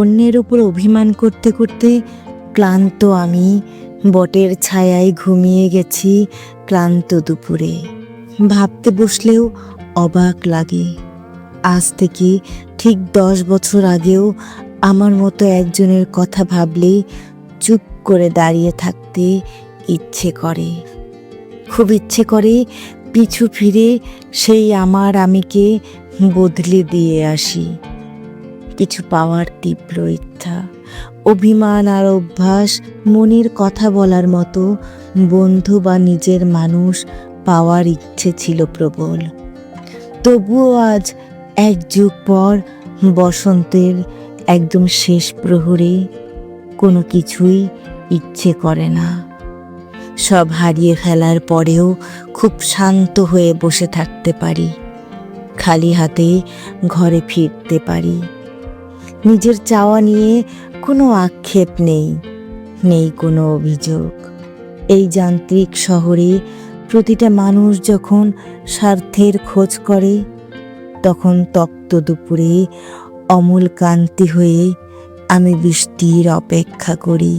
অন্যের উপর অভিমান করতে করতে ক্লান্ত আমি বটের ছায়ায় ঘুমিয়ে গেছি ক্লান্ত দুপুরে। ভাবতে বসলেও অবাক লাগে, আজ থেকে ঠিক 10 বছর আগেও আমার মতো একজনের কথা ভাবলেই চুপ করে দাঁড়িয়ে থাকতে ইচ্ছে করে। খুব ইচ্ছে করে পিছু ফিরে সেই আমার আমিকে বদলে দিয়ে আসি। কিছু পাওয়ার তীব্র ইচ্ছা, অভিমান আর অভ্যাস, মনের কথা বলার মতো বন্ধু বা নিজের মানুষ পাওয়ার ইচ্ছে ছিল প্রবল। তবুও আজ 1 যুগ পর বসন্তের একদম শেষ প্রহরে কোনো কিছুই ইচ্ছে করে না। সব হারিয়ে ফেলার পরেও খুব শান্ত হয়ে বসে থাকতে পারি, খালি হাতে ঘরে ফিরতে পারি। নিজের চাওয়া নিয়ে কোনো আক্ষেপ নেই, নেই কোনো অভিযোগ। এই যান্ত্রিক শহরে প্রতিটা মানুষ যখন স্বার্থের খোঁজ করে, তখন তপ্ত দুপুরে অমূল কান্তি হয়ে আমি বৃষ্টির অপেক্ষা করি।